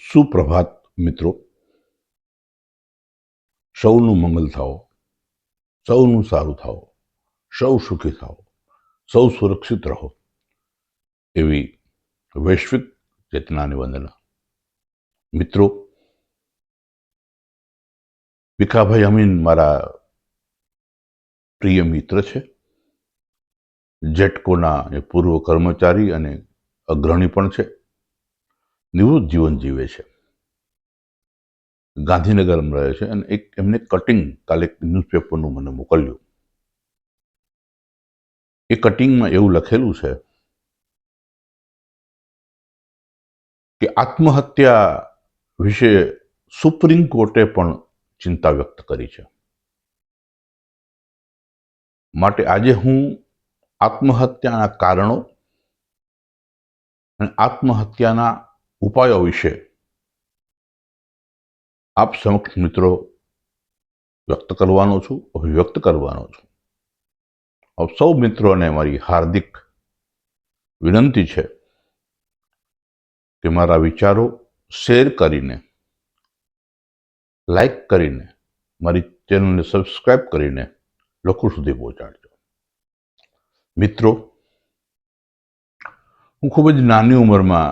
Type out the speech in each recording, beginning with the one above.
સુપ્રભાત મિત્રો. સૌનું મંગલ થાઓ, સૌનું સારું થાઓ, સૌ સુખી થાઓ, સૌ સુરક્ષિત રહો એવી વૈશ્વિક ચેતનાની વંદના. મિત્રો, ભીખાભાઈ અમીન મારા પ્રિય મિત્ર છે. જેટકોના એ પૂર્વ કર્મચારી અને અગ્રણી પણ છે. નિવૃત્ત જીવન જીવે છે. ગાંધીનગરમાં રહે છે અને એમને કટિંગ કાલે ન્યૂઝપેપરનું મને મોકલ્યું. એ કટિંગમાં એવું લખેલું છે કે આત્મહત્યા વિશે સુપ્રીમ કોર્ટે પણ ચિંતા વ્યક્ત કરી છે. માટે આજે હું આત્મહત્યાના કારણો અને આત્મહત્યાના ઉપાયો વિશે આપ સમક્ષ મિત્રો વ્યક્ત કરવાનો છું, અભિવ્યક્ત કરવાનો છું. સૌ મિત્રોને મારી હાર્દિક વિનંતી છે કે મારા વિચારો શેર કરીને, લાઈક કરીને, મારી ચેનલને સબસ્ક્રાઇબ કરીને લોકો સુધી પહોંચાડજો. મિત્રો, હું ખૂબ જ નાની ઉંમરમાં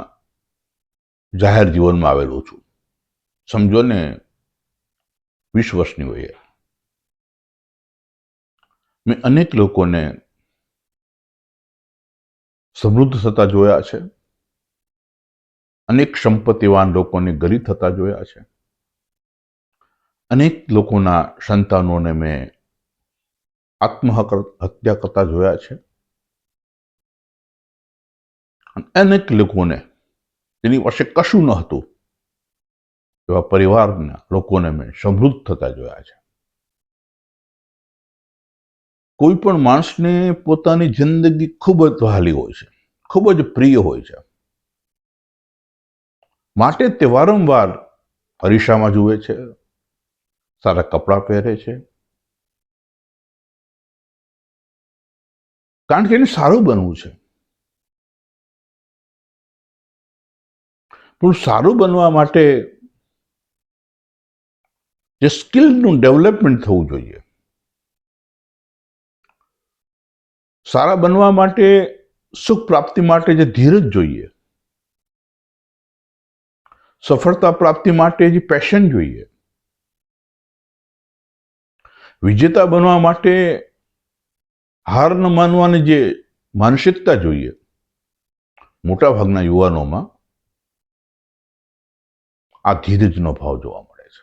જાહેર જીવનમાં આવેલો છું. સમજો ને 20 વર્ષની વયે. મેં અનેક લોકોને સમૃદ્ધ થતા જોયા છે. અનેક સંપત્તિવાન લોકોને ગરીબ થતા જોયા છે. અનેક લોકોના સંતાનોને મેં આત્મહત્યા કરતા જોયા છે. અનેક લોકોને જેની પાસે કશું ન હતું એવા પરિવારના લોકોને મેં સમૃદ્ધ થતા જોયા છે. કોઈ પણ માણસને પોતાની જિંદગી ખૂબ જ વહાલી હોય છે, ખૂબ જ પ્રિય હોય છે. માટે તે વારંવાર અરીસામાં જુએ છે, સારા કપડાં પહેરે છે, કારણ કે એને સારું બનવું છે. પણ સારું બનવા માટે જે સ્કિલનું ડેવલપમેન્ટ થવું જોઈએ, સારા બનવા માટે સુખ પ્રાપ્તિ માટે જે ધીરજ જોઈએ, સફળતા પ્રાપ્તિ માટે જે પેશન જોઈએ, વિજેતા બનવા માટે હાર ન માનવાની જે માનસિકતા જોઈએ, મોટાભાગના યુવાનોમાં આ ધીરજનો ભાવ જોવા મળે છે.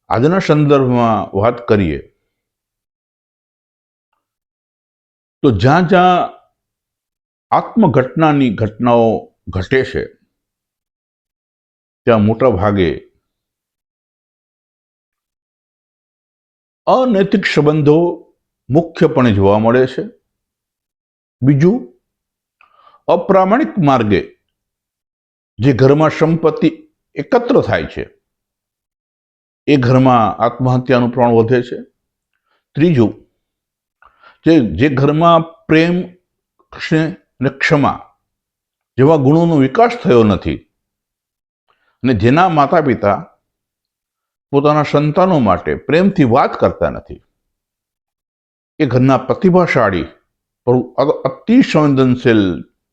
આજના સંદર્ભમાં વાત કરીએ તો જ્યાં જ્યાં આત્મઘટનાની ઘટનાઓ ઘટે છે ત્યાં મોટા ભાગે અનૈતિક સંબંધો મુખ્યપણે જોવા મળે છે. બીજું, અપ્રામાણિક માર્ગે જે ઘરમાં સંપત્તિ એકત્ર થાય છે એ ઘરમાં આત્મહત્યાનું પ્રમાણ વધે છે. ત્રીજું, જે ઘરમાં પ્રેમ અને ક્ષમા જેવા ગુણોનો વિકાસ થયો નથી અને જેના માતા પિતા પોતાના સંતાનો માટે પ્રેમથી વાત કરતા નથી, એ ઘરના પ્રતિભાશાળી અતિ સંવેદનશીલ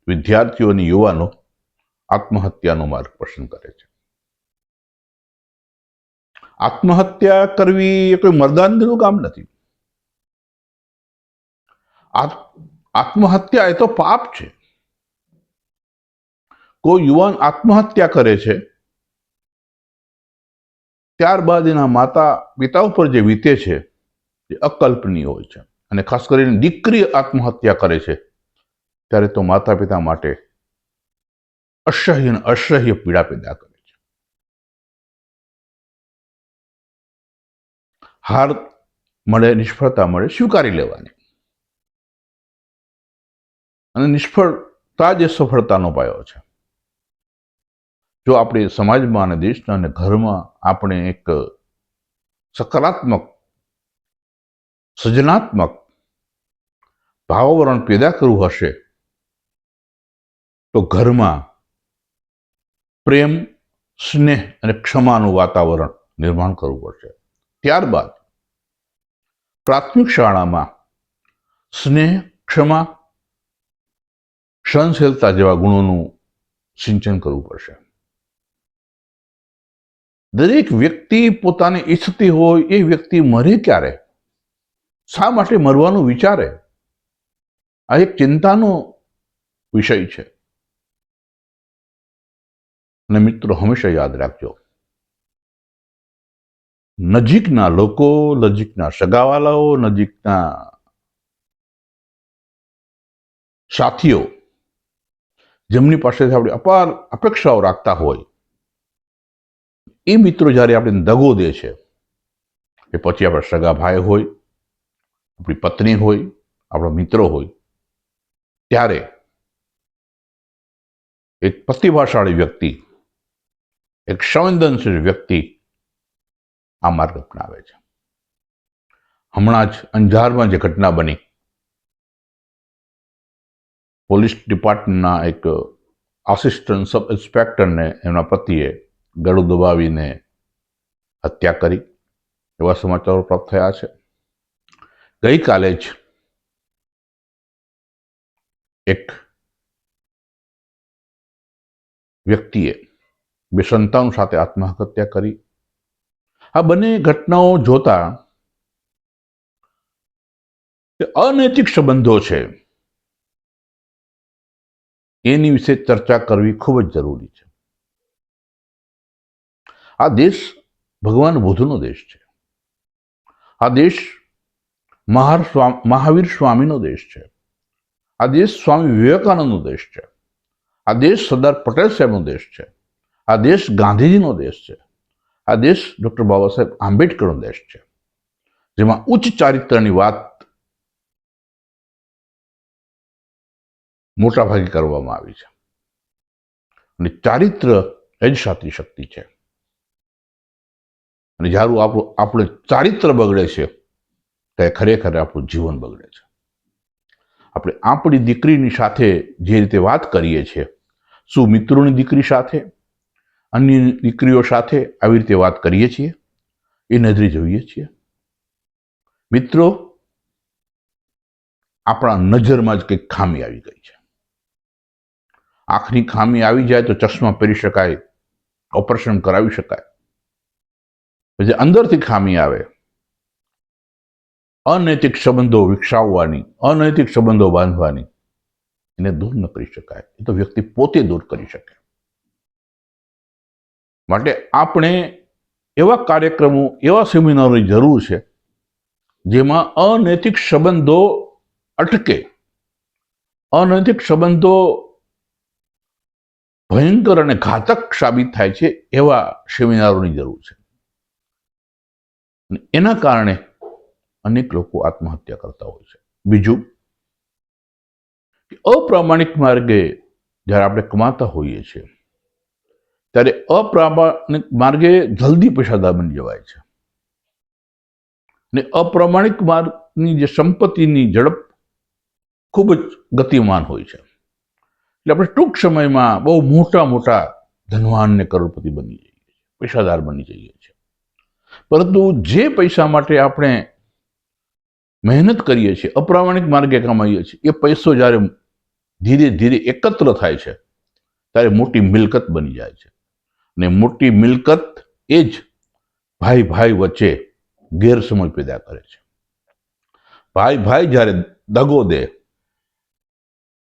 વિદ્યાર્થીઓ અને યુવાનો આત્મહત્યાનો માર્ગ પસંદ કરે છે. આત્મહત્યા કરવી એ કોઈ મર્દાનગીનું કામ નથી. આત્મહત્યા એ તો પાપ છે. કોઈ યુવાન આત્મહત્યા કરે છે ત્યારબાદ એના માતા પિતા ઉપર જે વીતે છે એ અકલ્પનીય હોય છે. અને ખાસ કરીને દીકરી આત્મહત્યા કરે છે ત્યારે તો માતા પિતા માટે અસહ્ય પીડા પેદા કરે છે. હાર મળે, નિષ્ફળતા મળે, સ્વીકારી લેવાની. અને નિષ્ફળતા જ સફળતાનો પાયો છે. જો આપણે સમાજમાં અને દેશના અને ઘરમાં આપણે એક સકારાત્મક, સર્જનાત્મક ભાવાવરણ પેદા કરવું હશે તો ઘરમાં પ્રેમ, સ્નેહ અને ક્ષમાનું વાતાવરણ નિર્માણ કરવું પડશે. ત્યારબાદ પ્રાથમિક શાળામાં સ્નેહ, ક્ષમા, સહનશીલતા જેવા ગુણોનું સિંચન કરવું પડશે. દરેક વ્યક્તિ પોતાને ઈચ્છતી હોય એ વ્યક્તિ મરે ક્યારે, શા માટે મરવાનું વિચારે, આ એક ચિંતાનો વિષય છે. અને મિત્રો, હંમેશા યાદ રાખજો, નજીકના લોકો, નજીકના સગાવાલાઓ, નજીકના સાથીઓ જેમની પાસેથી આપણે અપાર અપેક્ષાઓ રાખતા હોય, એ મિત્રો જ્યારે આપણે દગો દે છે, એ પછી આપણા સગા ભાઈ હોય, આપણી પત્ની હોય, આપણા મિત્રો હોય, ત્યારે એક પ્રતિભાશાળી વ્યક્તિ, એક સંવેદનશીલ વ્યક્તિ આ માર્ગ અપનાવે છે. હમણાં જ અંજારમાં જે ઘટના બની, પોલીસ ડિપાર્ટમેન્ટના એક આસિસ્ટન્ટ સબ ઇન્સ્પેક્ટરને એમના પતિએ ગળું દબાવીને હત્યા કરી, એવા સમાચારો પ્રાપ્ત થયા છે. ગઈકાલે જ એક વ્યક્તિએ 2 સંતાનો સાથે આત્મહત્યા કરી. આ બંને ઘટનાઓ જોતા અનૈતિક સંબંધો છે એની વિશે ચર્ચા કરવી ખૂબ જ જરૂરી છે. આ દેશ ભગવાન બુદ્ધનો દેશ છે. આ દેશ મહાવીર સ્વામીનો દેશ છે. આ દેશ સ્વામી વિવેકાનંદનો દેશ છે. આ દેશ સરદાર પટેલ સાહેબનો દેશ છે. આ દેશ ગાંધીજીનો દેશ છે. આ દેશ ડોક્ટર બાબા સાહેબ આંબેડકરનો દેશ છે, જેમાં ઉચ્ચ ચારિત્રની વાત મોટાભાગે કરવામાં આવી છે. અને ચારિત્ર એ જ સાચી શક્તિ છે. અને જ્યારે આપણું ચારિત્ર બગડે છે ત્યારે ખરેખર આપણું જીવન બગડે છે. આપણે આપણી દીકરીની સાથે જે રીતે વાત કરીએ છીએ, શું મિત્રોની દીકરી સાથે, અન્ય દીકરીઓ સાથે આવી રીતે વાત કરીએ છીએ? એ નજરે જોઈએ છીએ? મિત્રો, આપણા નજરમાં જ કંઈક ખામી આવી ગઈ છે. આંખની ખામી આવી જાય તો ચશ્મા પહેરી શકાય, ઓપરેશન કરાવી શકાય. પછી અંદરથી ખામી આવે, અનૈતિક સંબંધો વિકસાવવાની, અનૈતિક સંબંધો બાંધવાની, એને દૂર ન કરી શકાય. એ તો વ્યક્તિ પોતે દૂર કરી શકે. માટે આપણે એવા કાર્યક્રમો, એવા સેમિનારોની જરૂર છે જેમાં અનૈતિક સંબંધો અટકે, અનૈતિક સંબંધો ભયંકર અને ઘાતક સાબિત થાય છે એવા સેમિનારોની જરૂર છે. એના કારણે અનેક લોકો આત્મહત્યા કરતા હોય છે. બીજું, અપ્રામાણિક માર્ગે જ્યારે આપણે કમાતા હોઈએ છીએ ત્યારે અપ્રામાણિક માર્ગે જલ્દી પૈસાદાર બની જવાય છે. ને અપ્રામાણિક માર્ગની જે સંપત્તિની ઝડપ ખૂબ જ ગતિમાન હોય છે. એટલે આપણે ટૂંક સમયમાં બહુ મોટા મોટા ધનવાન ને કરોડપતિ બની જઈએ છીએ, પૈસાદાર બની જઈએ છીએ. પરંતુ જે પૈસા માટે આપણે મહેનત કરીએ છીએ, અપ્રામાણિક માર્ગે કમાઈએ છીએ, એ પૈસો જ્યારે ધીરે ધીરે એકત્ર થાય છે ત્યારે મોટી મિલકત બની જાય છે. ને મોટી મિલકત એ જ ભાઈ ભાઈ વચ્ચે ગેરસમજ પેદા કરે છે. ભાઈ ભાઈ જ્યારે દગો દે,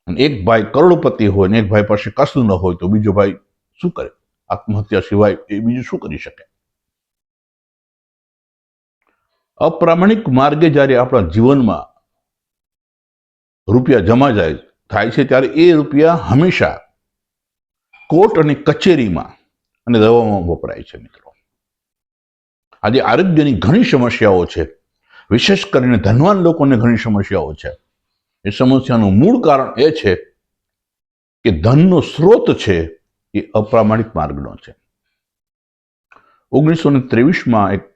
એક ભાઈ કરોડપતિ હોય ને એક ભાઈ પાસે કશું ન હોય, તો બીજો ભાઈ શું કરે? આત્મહત્યા સિવાય એ બીજું શું કરી શકે? અપ્રામાણિક માર્ગે જ્યારે આપણા જીવનમાં રૂપિયા જમા થાય છે ત્યારે એ રૂપિયા હંમેશા કોર્ટ અને કચેરીમાં અને દવામાં વપરાય છે. મિત્રો, આજે આરોગ્યની ઘણી સમસ્યાઓ છે, વિશેષ કરીને ધનવાન લોકોને ઘણી સમસ્યાઓ છે. એ સમસ્યાનું મૂળ કારણ એ છે કે ધનનો સ્ત્રોત છે એ અપ્રામાણિક માર્ગનો છે. 1923માં એક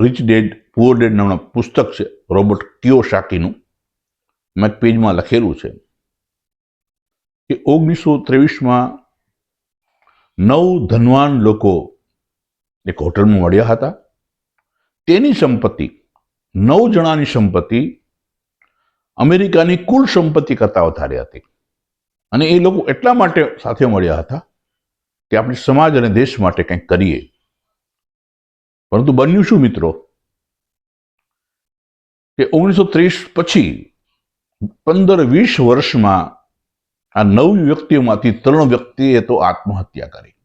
રિચ ડેડ પુઅર ડેડ નામના પુસ્તક છે, રોબર્ટ કિયોસાકીનું. મેં પેજમાં લખેલું છે કે 1923માં 9 ધનવાન લોકો એક હોટલમાં મળ્યા હતા. તેની સંપત્તિ 9 જણાની સંપત્તિ અમેરિકાની કુલ સંપત્તિ કરતા વધારે હતી. અને એ લોકો એટલા માટે સાથે મળ્યા હતા કે આપણે સમાજ અને દેશ માટે કંઈક કરીએ. પરંતુ બન્યું શું મિત્રો કે 1930 પછી 15-20 વર્ષમાં આ 9 વ્યક્તિઓમાંથી 3 વ્યક્તિએ તો આત્મહત્યા કરી,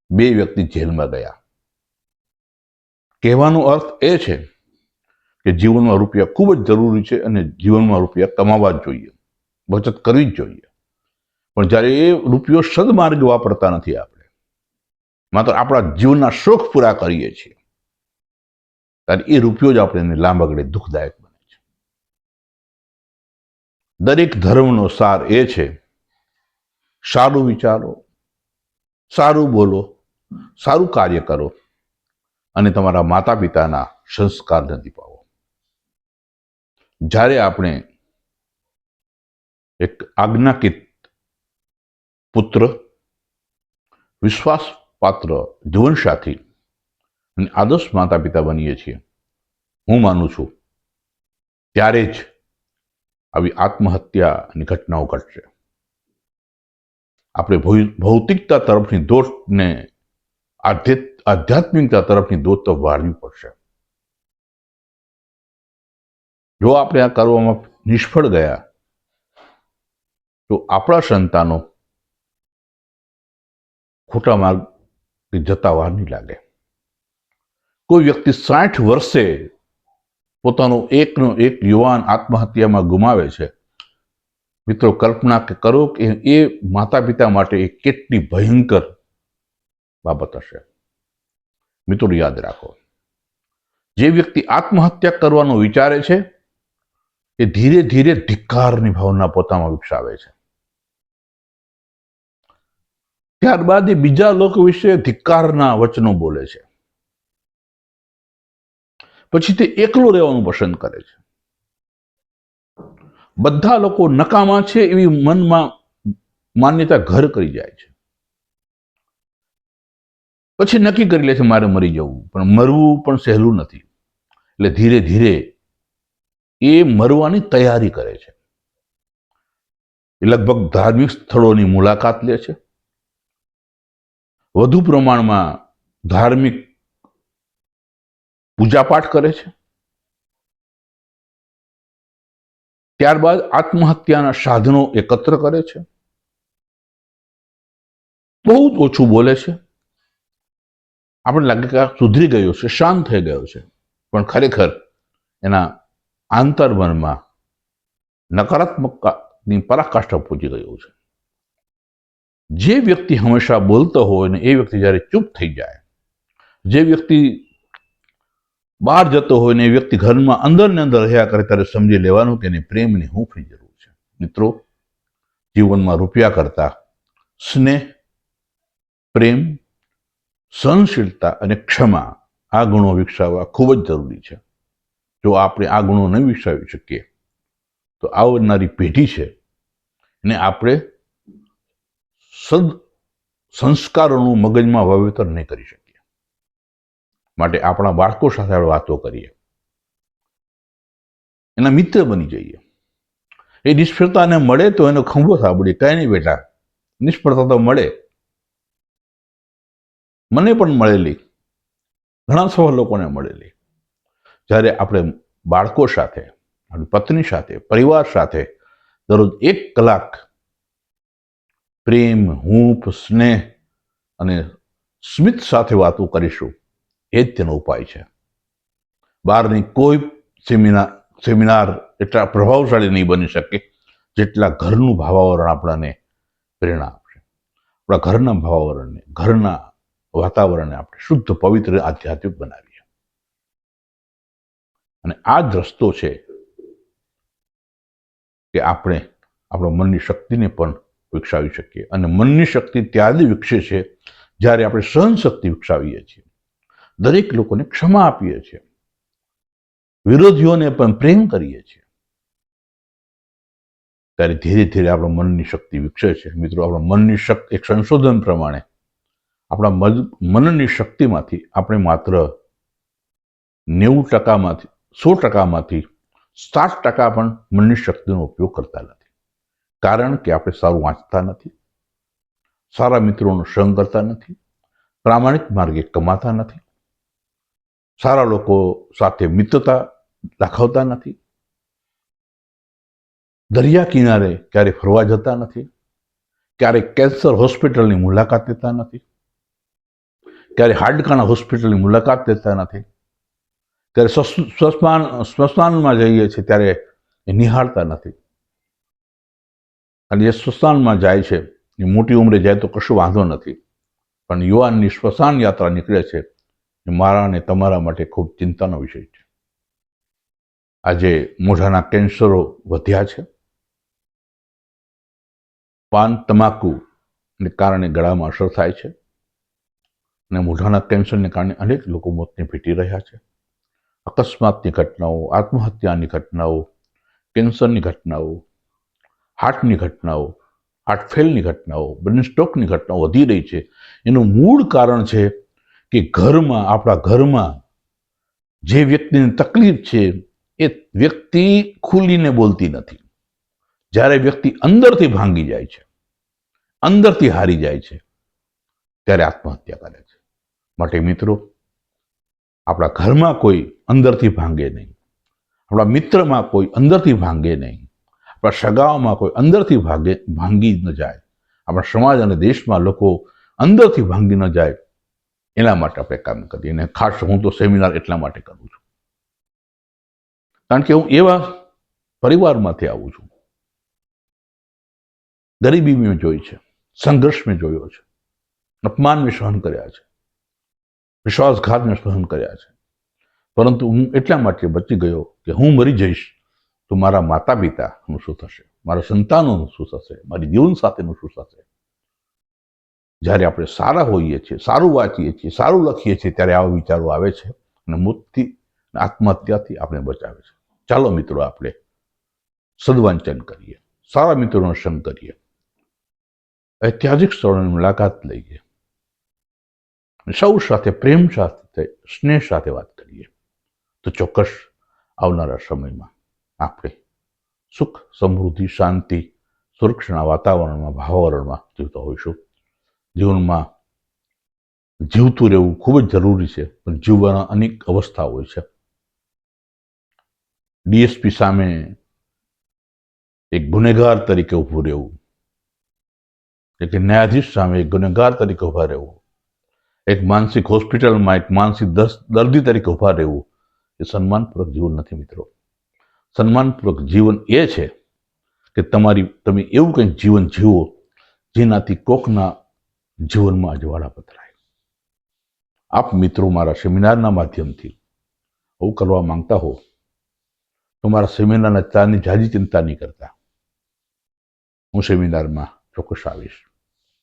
2 વ્યક્તિ જેલમાં ગયા. કહેવાનો અર્થ એ છે કે જીવનમાં રૂપિયા ખૂબ જ જરૂરી છે અને જીવનમાં રૂપિયા કમાવા જ જોઈએ, બચત કરવી જ જોઈએ. પણ જ્યારે એ રૂપિયો સદમાર્ગે વાપરતા નથી, આપણે માત્ર આપણા જીવનના શોખ પૂરા કરીએ છીએ, ત્યારે એ રૂપિયો જ આપણે લાંબા ગાળે દુઃખદાયક બને છે. દરેક ધર્મનો સાર એ છે સારું વિચારો, સારું બોલો, સારું કાર્ય કરો અને તમારા માતા પિતાના સંસ્કારને દીપાવો. જ્યારે આપણે એક આજ્ઞાકિત પુત્ર, વિશ્વાસપાત્ર જીવનસાથી અને આદર્શ માતા પિતા બનીએ છીએ, હું માનું છું, ત્યારે જ આવી આત્મહત્યાની ઘટનાઓ ઘટશે. આપણે ભૌતિકતા તરફની દોટને આધ્યાત્મિકતા તરફની દોટ તો વાળવી પડશે. જો આપણે આ કરવામાં નિષ્ફળ ગયા તો આપણા સંતાનો ખોટા માર્ગ જતા વાર નહીં લાગે. કોઈ વ્યક્તિ 60 વર્ષે પોતાનો એકનો એક યુવાન આત્મહત્યામાં ગુમાવે છે. મિત્રો, કલ્પના કરો કે એ માતા પિતા માટે એ કેટલી ભયંકર બાબત હશે. મિત્રો, યાદ રાખો, જે વ્યક્તિ આત્મહત્યા કરવાનો વિચારે છે એ ધીરે ધીરે ધિક્કારની ભાવના પોતામાં વિકસાવે છે. ત્યારબાદ એ બીજા લોકો વિશે ધિક્કારના વચનો બોલે છે. પછી તે એકલો રહેવાનું પસંદ કરે છે. બધા લોકો નકામા છે એવી મનમાં માન્યતા ઘર કરી જાય છે. પછી નક્કી કરી લે છે મારે મરી જવું. પણ મરવું પણ સહેલું નથી. એટલે ધીરે ધીરે એ મરવાની તૈયારી કરે છે. એ લગભગ ધાર્મિક સ્થળોની મુલાકાત લે છે, વધુ પ્રમાણમાં ધાર્મિક પૂજાપાઠ કરે છે. ત્યારબાદ આત્મહત્યાના સાધનો એકત્ર કરે છે, બહુ જ ઓછું બોલે છે. આપણે લાગે કે આ સુધરી ગયો છે, શાંત થઈ ગયો છે, પણ ખરેખર એના આંતરમનમાં નકારાત્મકની પરાકાષ્ઠા પહોંચી ગયું છે. જે વ્યક્તિ હંમેશા બોલતો હોય ને એ વ્યક્તિ જ્યારે ચૂપ થઈ જાય, જે વ્યક્તિ બહાર જતો હોય ને એ વ્યક્તિ ઘરમાં અંદર ને અંદર રહ્યા કરે, ત્યારે સમજી લેવાનું કે એને પ્રેમની શું જરૂર છે. મિત્રો, જીવનમાં રૂપિયા કરતા સ્નેહ, પ્રેમ, સહનશીલતા અને ક્ષમા, આ ગુણો વિકસાવવા ખૂબ જ જરૂરી છે. જો આપણે આ ગુણો નહીં વિકસાવી શકીએ તો આવનારી પેઢી છે એને આપણે સંસ્કારોનું મગજમાં વાવેતર નહીં કરી શકીએ. માટે આપણા બાળકો સાથે આપણે વાતો કરીએ, એના મિત્ર બની જઈએ. એ નિષ્ફળતાને મળે તો એનો ખંભો સાંભળીએ, કઈ નહીં બેટા, નિષ્ફળતા તો મળે, મને પણ મળેલી, ઘણા સવા લોકોને મળેલી. જ્યારે આપણે બાળકો સાથે, આપણી પત્ની સાથે, પરિવાર સાથે દરરોજ 1 કલાક પ્રેમ, હૂંફ, સ્નેહ અને સ્મિત સાથે વાતો કરીશું, એ જ તેનો ઉપાય છે. બહારની કોઈ સેમિનાર એટલા પ્રભાવશાળી નહીં બની શકે જેટલા ઘરનું ભાવાવરણ આપણને પ્રેરણા આપશે. આપણા ઘરના ભાવાવરણને, ઘરના વાતાવરણને આપણે શુદ્ધ, પવિત્ર, આધ્યાત્મિક બનાવીએ. અને આ જ રસ્તો છે કે આપણે આપણા મનની શક્તિને પણ વિકસાવી શકીએ. અને મનની શક્તિ ત્યારે વિકસે છે જ્યારે આપણે સહનશક્તિ વિકસાવીએ છીએ, દરેક લોકોને ક્ષમા આપીએ છીએ, વિરોધીઓને પણ પ્રેમ કરીએ છીએ, ત્યારે ધીરે ધીરે આપણા મનની શક્તિ વિકસે છે. મિત્રો, આપણા મનની શક્તિ, એક સંશોધન પ્રમાણે આપણા મનની શક્તિમાંથી આપણે માત્ર 90%માંથી 100%માંથી 60% પણ મનની શક્તિનો ઉપયોગ કરતા નથી. કારણ કે આપણે સારું વાંચતા નથી, સારા મિત્રોનો સંગ કરતા નથી, પ્રામાણિક માર્ગે કમાતા નથી, સારા લોકો સાથે મિત્રતા દાખવતા નથી, દરિયા કિનારે ક્યારે ફરવા જતા નથી, ક્યારે કેન્સર હોસ્પિટલની મુલાકાત લેતા નથી, ક્યારે હાડકાના હોસ્પિટલની મુલાકાત લેતા નથી, ત્યારે સ્મશાનમાં જઈએ છીએ ત્યારે એ નિહાળતા નથી. અને જે સ્મશાનમાં જાય છે એ મોટી ઉંમરે જાય તો કશું વાંધો નથી, પણ યુવાનની સ્મશાન યાત્રા નીકળે છે એ મારા અને તમારા માટે ખૂબ ચિંતાનો વિષય છે. આજે મોઢાના કેન્સરો વધ્યા છે. પાન તમાકુને કારણે ગળામાં અસર થાય છે અને મોઢાના કેન્સરને કારણે અનેક લોકો મોતને ભેટી રહ્યા છે. અકસ્માતની ઘટનાઓ, આત્મહત્યાની ઘટનાઓ, કેન્સરની ઘટનાઓ, હાર્ટની ઘટનાઓ, હાર્ટફેલની ઘટનાઓ, બ્રેન સ્ટ્રોકની ઘટનાઓ વધી રહી છે. એનું મૂળ કારણ છે કે આપણા ઘરમાં જે વ્યક્તિને તકલીફ છે એ વ્યક્તિ ખુલીને બોલતી નથી. જ્યારે વ્યક્તિ અંદરથી ભાંગી જાય છે, અંદરથી હારી જાય છે, ત્યારે આત્મહત્યા કરે છે. માટે મિત્રો, આપણા ઘરમાં કોઈ અંદરથી ભાંગે નહીં, આપણા મિત્રમાં કોઈ અંદરથી ભાંગે નહીં, આપણા સગાઓમાં કોઈ અંદરથી ભાંગી ન જાય, આપણા સમાજ અને દેશમાં લોકો અંદરથી ભાંગી ન જાય, એના માટે આપણે કામ કરીએ. અને ખાસ હું તો સેમિનાર એટલા માટે કરું છું, કારણ કે હું એવા પરિવારમાંથી આવું છું. ગરીબી મેં જોઈ છે, સંઘર્ષ મેં જોયો છે, અપમાન મેં સહન કર્યા છે, વિશ્વાસઘાત મેં સહન કર્યા છે. પરંતુ હું એટલા માટે બચી ગયો કે હું મરી જઈશ તો મારા માતા પિતાનું શું થશે, મારા સંતાનોનું શું થશે, મારી જીવન સાથેનું શું થશે. જ્યારે આપણે સારા હોઈએ છીએ, સારું વાંચીએ છીએ, સારું લખીએ છીએ, ત્યારે આવા વિચારો આવે છે અને મોતથી, આત્મહત્યાથી આપણે બચાવે છે. ચાલો મિત્રો, આપણે સદવાંચન કરીએ, સારા મિત્રોનો સંગ કરીએ, ઐતિહાસિક સ્થળોની મુલાકાત લઈએ, સૌ સાથે પ્રેમ સાથે, સ્નેહ સાથે વાત કરીએ, તો ચોક્કસ આવનારા સમયમાં આપણે સુખ, સમૃદ્ધિ, શાંતિ, સુરક્ષાના વાતાવરણમાં, ભાવાવરણમાં જીવતા હોઈશું. જીવનમાં જીવતું રહેવું ખૂબ જ જરૂરી છે, પણ જીવવાના અનેક અવસ્થા હોય છે. ડીએસપી સામે એક ગુનેગાર તરીકે ઊભું રહેવું, એક ન્યાયાધીશ સામે એક ગુનેગાર તરીકે ઊભા રહેવું, એક માનસિક હોસ્પિટલમાં એક માનસિક દર્દી તરીકે ઊભા રહેવું, એ સન્માનપૂર્વક જીવન નથી મિત્રો. સન્માનપૂર્વક જીવન એ છે કે તમે એવું કંઈક જીવન જીવો જેનાથી કોકના જીવનમાં અજવાળા પથરાય. આપ મિત્રો મારા સેમિનારના માધ્યમથી આવું કરવા માંગતા હો તો મારા સેમિનારના ચાની જાજી ચિંતા નહીં કરતા. હું સેમિનારમાં ચોક્કસ આવીશ,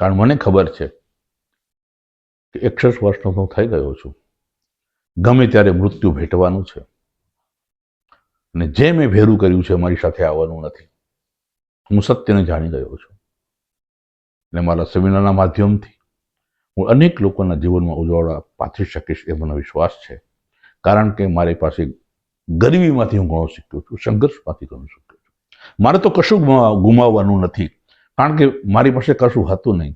કારણ મને ખબર છે કે 61 વર્ષનો હું થઈ ગયો છું. ગમે ત્યારે મૃત્યુ ભેટવાનું છે અને જે મેં ભેરું કર્યું છે મારી સાથે આવવાનું નથી. હું સત્યને જાણી ગયો છું અને મારા સેમિનારના માધ્યમથી હું અનેક લોકોના જીવનમાં ઉજવાળા પાથરી શકીશ એ મને વિશ્વાસ છે. કારણ કે મારી પાસે ગરીબીમાંથી હું ઘણું શીખ્યો છું, સંઘર્ષમાંથી ઘણું શીખ્યો છું. મારે તો કશું ગુમાવવાનું નથી, કારણ કે મારી પાસે કશું હતું નહીં.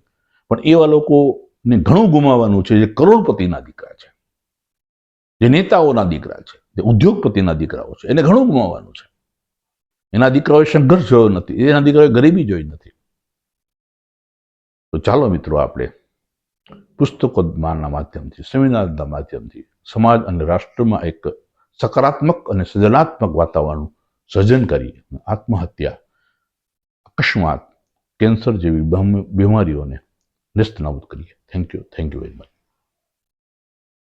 પણ એવા લોકોને ઘણું ગુમાવવાનું છે જે કરોડપતિના દીકરા છે, જે નેતાઓના દીકરા છે, જે ઉદ્યોગપતિના દીકરાઓ છે. એને ઘણું ગુમાવવાનું છે. એના દીકરાઓએ સંઘર્ષ જોયો નથી, એના દીકરાઓએ ગરીબી જોઈ નથી. તો ચાલો મિત્રો, આપણે પુસ્તકોના માધ્યમથી, સેમિનારના માધ્યમથી સમાજ અને રાષ્ટ્રમાં એક સકારાત્મક અને સર્જનાત્મક વાતાવરણ સર્જન કરી આત્મહત્યા, અકસ્માત, કેન્સર જેવી બીમારીઓને નેસ્તનાબૂદ કરીએ. Thank you very much.